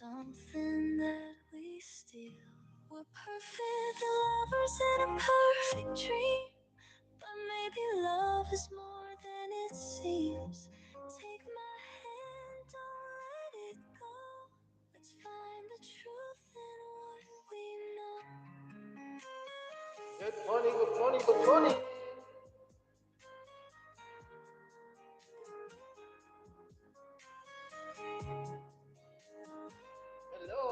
something that we steal. We're perfect lovers in a perfect dream, but maybe love is more than it seems. Take my hand, don't let it go. Let's find the truth in what we know. Good morning, good morning, good morning. Hello.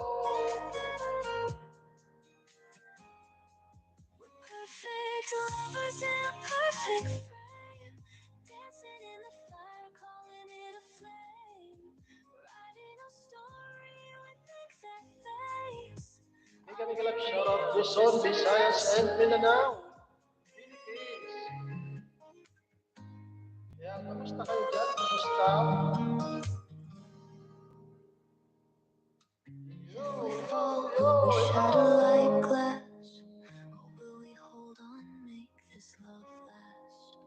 We're perfect lovers in a perfect frame, dancing in the fire, calling it a flame. Writing a story with exact face. May kami kalap shoutout Luzon, Visayas, and Mindanao, Philippines. Kaya, kamusta kayo dyan? Kamusta? Yo, yo, yo, Will we shatter yo. like glass, or will we hold on, make this love last?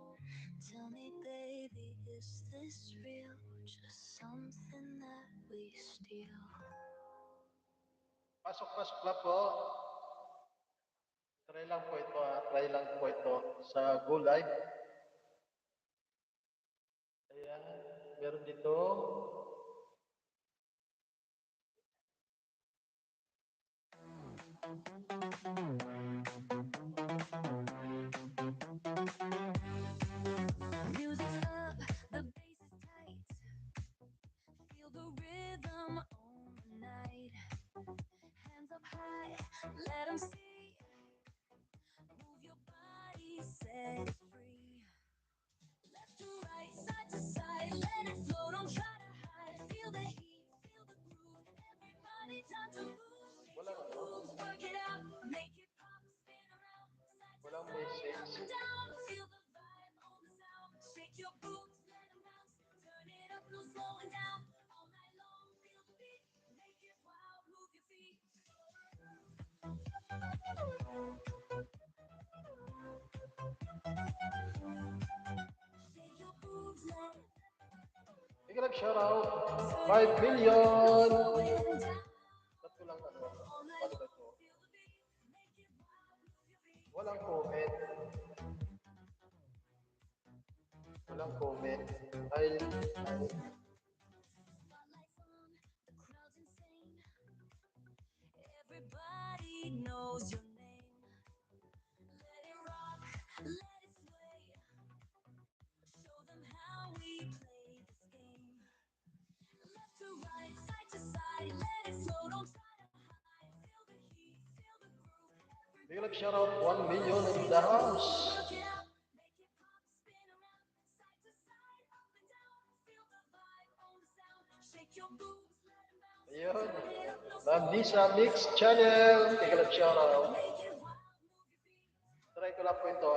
Tell me, baby, is this real? Just something that we steal. Pasok lang po. Try lang po ito, try lang po ito sa Go Live. Ayan, meron dito. Music's up, the bass is tight. Feel the rhythm on the night. Hands up high, let 'em see. Move your body, set it free. Left to right, side to side, let it flow, don't try to hide. Feel the heat, feel the groove. Everybody time to move. Walang ano, Work it out, make it pop, spin around. walang Side to side, up message. and down. Feel the vibe on the sound. Shake your boots, let 'em bounce. Turn it up, no slowing down. All night long, feel the beat. Make it wild, move your feet. Shake your boots, let May kalap shoutout 5 million. slowing down. Ba't ko lang ano, All night paano ba long, ito? feel the beat. Make it wild, move your feet. Walang comment. Walang comment. Dahil, Spotlights on, the crowd's insane. Everybody knows your name. Let it rock, let it sway. Show them how we play this game. Left to right, side to side, let it flow, don't try to hide. Feel the heat, feel the groove. may kalap shoutout 1 million in the house. Work it out, make it pop, spin around, side to side, up and down. Feel the vibe on the sound. Shake your boobs, let 'em bounce. Ayun. Turn it up, no Ma'am slowing Lisa down. Mix Channel. May kalap shoutout. Make it wild, move your feet. Try ko lang po ito.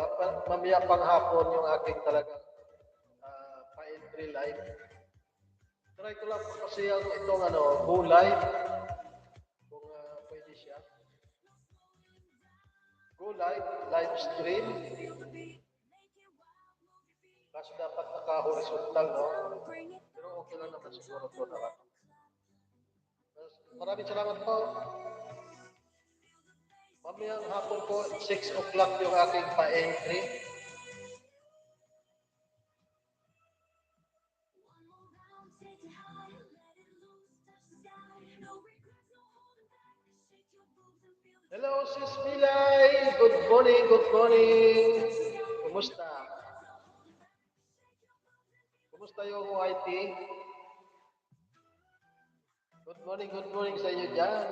Mamaya pang hapon yung aking talagang pa-entry live. Try ko lang po kasi ang itong Go Live. Kung pwede siya. Go Live, live stream. Kaso dapat naka-horizontal, no? Pero okay lang naman siguro ito naman. Maraming salamat po. Mamayang hapon po, 6 o'clock yung aking pa-entry. Hello, Sis Milay. Good morning, good morning. Kumusta? Kumusta yung YT? Good morning sa inyo dyan.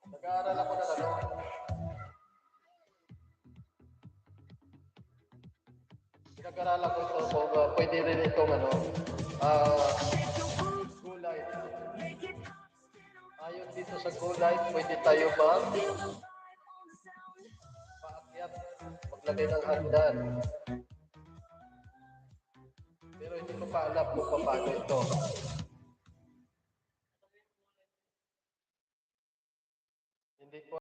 Nag-aaral ako ng pinag-aralan ko ito kung pwede rin itong Go Live. Ayon dito sa Go Live, pwede tayo paakyat, maglagay ng hagdan. Pero hindi ko pa alam kung paano ito.